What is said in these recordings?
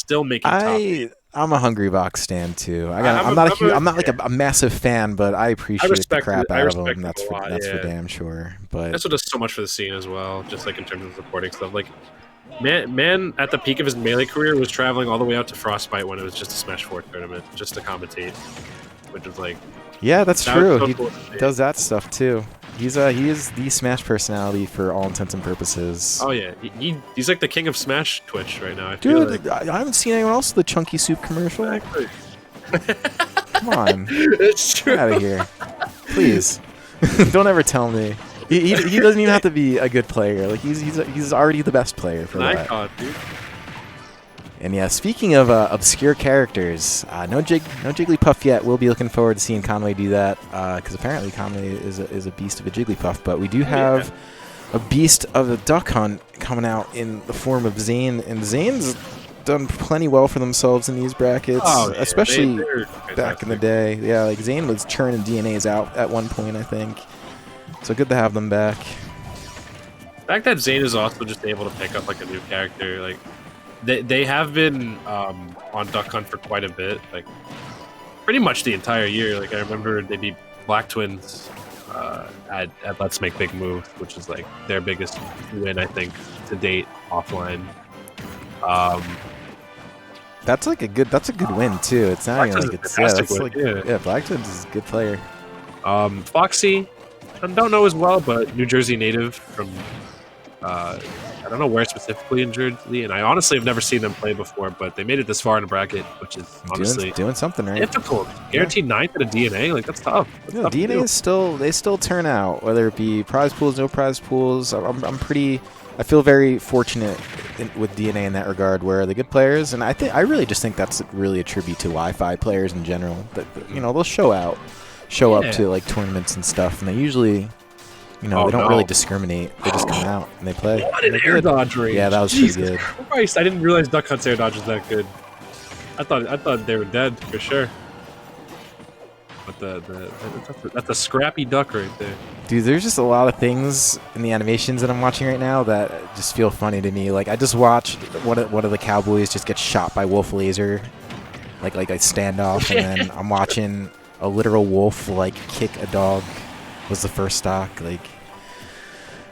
still making top 8. I'm a Hungry Box stan too. I'm not like a massive fan, but I I appreciate the respect crap I out of him. respect him a lot. That's for Yeah, damn sure. But that's what does so much for the scene as well. Just like in terms of supporting stuff. Like man at the peak of his Melee career was traveling all the way out to Frostbite when it was just a Smash 4 tournament just to commentate, which was like yeah, that's that was true. so He cool to see. does that stuff too. He is the Smash personality for all intents and purposes. Oh yeah, he's like the king of Smash Twitch right now. I feel Dude, like. I haven't seen anyone else with the Chunky Soup commercial. Exactly. Come on, It's true. get out of here, please. Don't ever tell me. He doesn't even have to be a good player. Like he's already the best player for that. Icon, dude. And yeah, speaking of obscure characters, no Jigglypuff yet. We'll be looking forward to seeing Conway do that because apparently Conway is a beast of a Jigglypuff. But we do have a beast of a Duck Hunt coming out in the form of Zane, and Zane's done plenty well for themselves in these brackets, especially back in the day. Yeah, like Zane was churning DNAs out at one point, I think. So good to have them back. The fact that Zane is also just able to pick up like a new character, like they have been on Duck Hunt for quite a bit, like pretty much the entire year. Like I remember they beat Black Twins at Let's Make Big Moves, which is like their biggest win I think to date offline. That's a good win too. It's not even like it's Black Twins is a good player. Foxy, I don't know as well, but New Jersey native from I don't know where specifically in Jersey, and I honestly have never seen them play before, but they made it this far in the bracket, which is honestly doing something right. Difficult. Guaranteed ninth at a DNA, like that's tough. Yeah, DNA is still turn out, whether it be prize pools, no prize pools. I feel very fortunate with DNA in that regard, where the good players, and I really just think that's really a tribute to Wi-Fi players in general. That they'll show up to like tournaments and stuff, and they usually. They don't really discriminate. They just come out and they play. What an air dodge range! Yeah, that was pretty good. Christ, I didn't realize Duck Hunt's air dodge was that good. I thought they were dead for sure. But that's a scrappy duck right there. Dude, there's just a lot of things in the animations that I'm watching right now that just feel funny to me. Like I just watched one of the Cowboys just get shot by Wolf Laser, like a standoff, and then I'm watching a literal wolf like kick a dog. Was the first stock. Like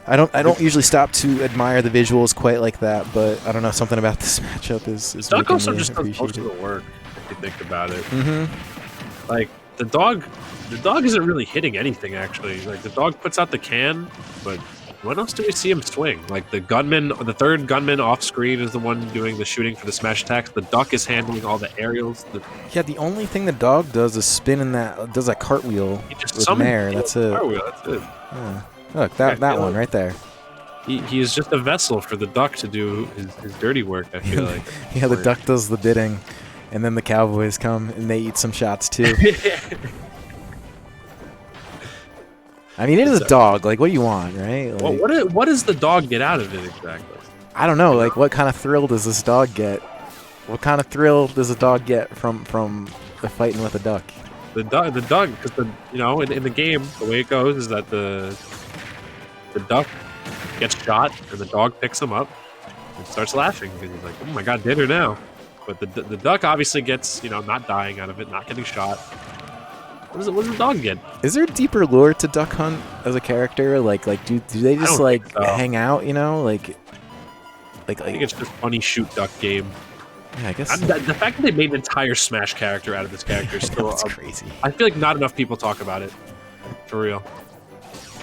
I don't usually stop to admire the visuals quite like that, but I don't know, something about this matchup is Duck making also me just does appreciate most of the work if you think about it. Mm-hmm. Like the dog isn't really hitting anything actually. Like the dog puts out the can, but when else do we see him swing? Like the third gunman off screen is the one doing the shooting for the smash attacks. The duck is handling all the aerials. Yeah, the only thing the dog does is spin in does that cartwheel with Mare. That's it. Cartwheel, that's it. Yeah. Look, that one right there. He is just a vessel for the duck to do his dirty work, I feel like. Yeah, the duck does the bidding, and then the Cowboys come and they eat some shots too. I mean, it is a dog. Like, what do you want, right? Like, what does the dog get out of it exactly? I don't know. Like, what kind of thrill does this dog get? What kind of thrill does a dog get from the fighting with a duck? The dog, because in the game, the way it goes is that the duck gets shot and the dog picks him up and starts laughing because he's like, "Oh my god, dinner now!" But the duck obviously gets not dying out of it, not getting shot. What does the dog get? Is there deeper lore to Duck Hunt as a character? Like do they just hang out? I think it's just funny shoot duck game. Yeah, I guess the fact that they made an entire Smash character out of this character is still crazy. I feel like not enough people talk about it, for real.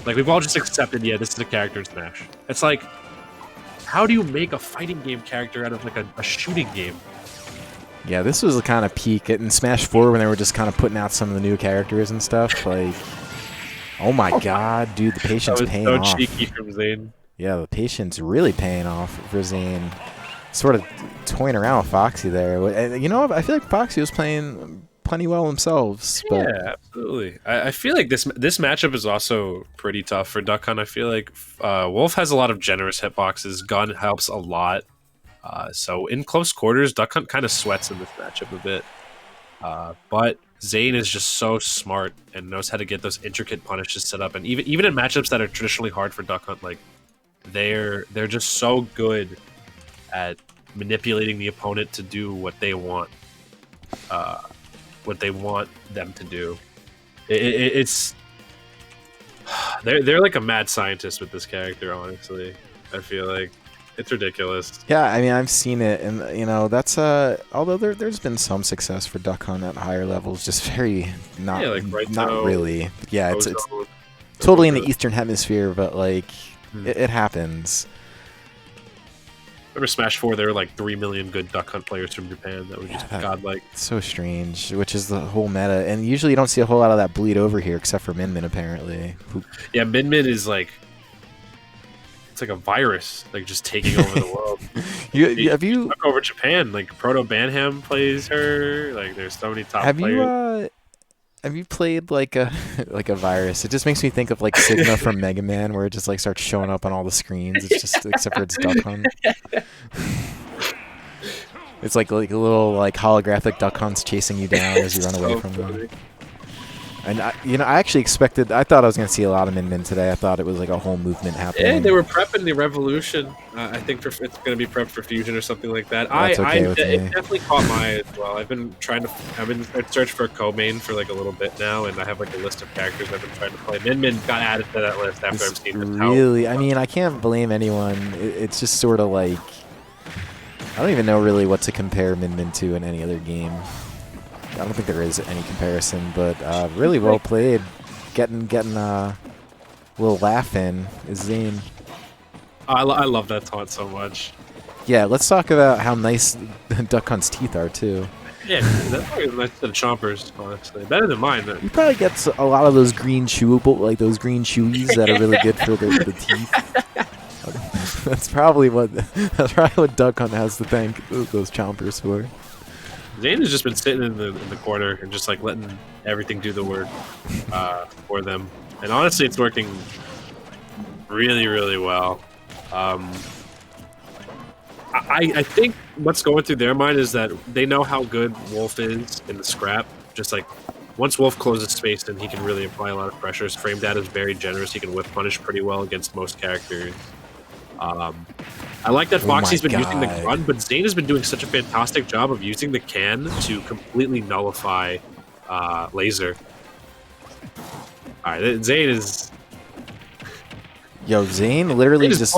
Like we've all just accepted, yeah, this is a character in Smash. It's like, how do you make a fighting game character out of like a shooting game? Yeah, this was the kind of peak in Smash 4 when they were just kind of putting out some of the new characters and stuff. Like, oh my god, dude, the patience paying off. So cheeky from Zane. Yeah, the patience really paying off for Zane. Sort of toying around with Foxy there. I feel like Foxy was playing plenty well themselves. But yeah, absolutely. I feel like this matchup is also pretty tough for Duck Hunt. I feel like Wolf has a lot of generous hitboxes. Gun helps a lot. So in close quarters, Duck Hunt kind of sweats in this matchup a bit. But Zane is just so smart and knows how to get those intricate punishes set up. And even in matchups that are traditionally hard for Duck Hunt, like they're just so good at manipulating the opponent to do what they want them to do. It's they're like a mad scientist with this character. Honestly, I feel like it's ridiculous. Yeah, I mean, I've seen it, and you know, that's although there's been some success for Duck Hunt at higher levels, just very not not really. Yeah, it's totally in the Eastern Hemisphere, but like it happens. Remember Smash 4? There were like 3 million good Duck Hunt players from Japan that were just godlike. So strange, which is the whole meta, and usually you don't see a whole lot of that bleed over here, except for Min Min apparently. Yeah, Min Min is like. It's like a virus, like just taking over the world. Have you took over Japan? Like Proto Banham plays her. Like there's so many top players. Have you played like a virus? It just makes me think of like Sigma from Mega Man, where it just like starts showing up on all the screens. It's just except for it's Duck Hunt. It's like a little like holographic Duck Hunts chasing you down as you run away from them. And I actually expected. I thought I was going to see a lot of Min Min today. I thought it was like a whole movement happening. Yeah, they were prepping the Revolution. I think it's going to be prepped for Fusion or something like that. That's okay with me. It definitely caught my eye as well. I've been searching for a co-main for like a little bit now, and I have like a list of characters I've been trying to play. Min Min got added to that list after I've seen this. Really, I mean, I can't blame anyone. It's just sort of like I don't even know really what to compare Min Min to in any other game. I don't think there is any comparison, but really well played. Getting a little laugh in is Zane. I love that taunt so much. Yeah, let's talk about how nice Duck Hunt's teeth are too. Yeah, that's probably nicer than Chompers, honestly. Better than mine. Though. He probably gets a lot of those green chewable, like those green chewies that are really good for the teeth. That's probably what Duck Hunt has to thank those Chompers for. Zane has just been sitting in the corner and just like letting everything do the work for them, and honestly, it's working really, really well. I think what's going through their mind is that they know how good Wolf is in the scrap. Just like once Wolf closes space, then he can really apply a lot of pressure. His frame data is very generous. He can whip punish pretty well against most characters. I like that Foxy's been using the gun, but Zane has been doing such a fantastic job of using the can to completely nullify laser. Alright, Zane is... Yo, Zane literally just...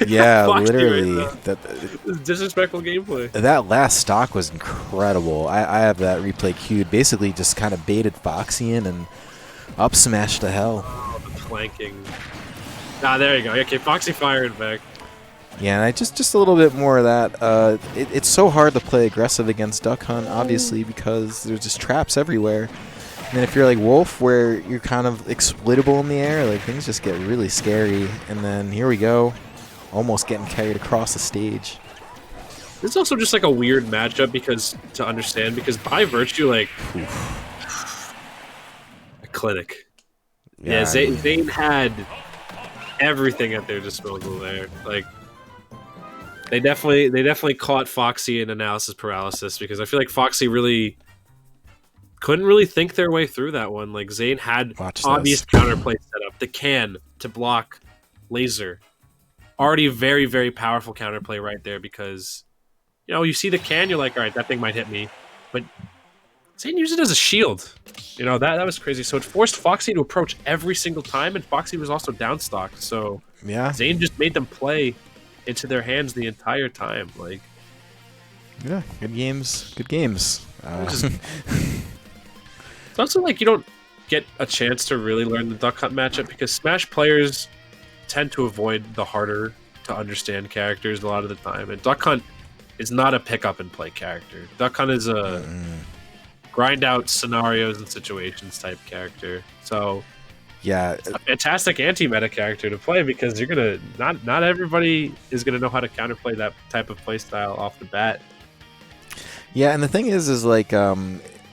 Yeah, literally. Right disrespectful gameplay. That last stock was incredible. I have that replay queued. Basically just kind of baited Foxy in and up smash to hell. Oh, the flanking. Ah, there you go. Okay, Foxy firing back. Yeah, and just a little bit more of that. It's so hard to play aggressive against Duck Hunt, obviously, because there's just traps everywhere. And then if you're like Wolf, where you're kind of exploitable in the air, like things just get really scary. And then here we go, almost getting carried across the stage. This is also just like a weird matchup because by virtue, like a clinic. Yeah, Zane had everything at their disposal there. Like they definitely caught Foxy in analysis paralysis because I feel like Foxy really couldn't really think their way through that one. Like Zane had obvious counterplay set up, the can to block laser. Already very, very powerful counterplay right there because you see the can, you're like, all right, that thing might hit me. But Zane used it as a shield. That was crazy. So it forced Foxy to approach every single time, and Foxy was also downstocked. So yeah, Zane just made them play into their hands the entire time. Like, yeah, good games. It's also like you don't get a chance to really learn the Duck Hunt matchup because Smash players tend to avoid the harder to understand characters a lot of the time, and Duck Hunt is not a pick up and play character. Duck Hunt is a grind out scenarios and situations type character. So yeah, it's a fantastic anti-meta character to play because you're gonna not everybody is gonna know how to counterplay that type of play style off the bat. Yeah, and the thing is like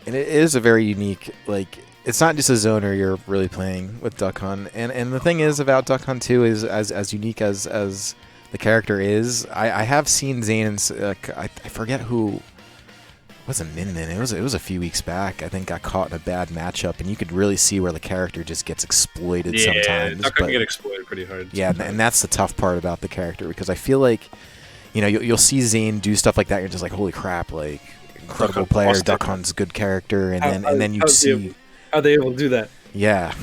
and it is a very unique, like, it's not just a zoner you're really playing with Duck Hunt. And the thing is about Duck Hunt 2 is as unique as the character is. I have seen Zane and I forget who. It wasn't Min Min. It was a few weeks back. I think got caught in a bad matchup, and you could really see where the character just gets exploited sometimes. Yeah, Duck Hunt can get exploited pretty hard. Yeah, and that's the tough part about the character because I feel like you know, you'll see Zane do stuff like that. You're just like, holy crap, like incredible player. Duck Hunt's good character, and then you see how they able to do that. Yeah,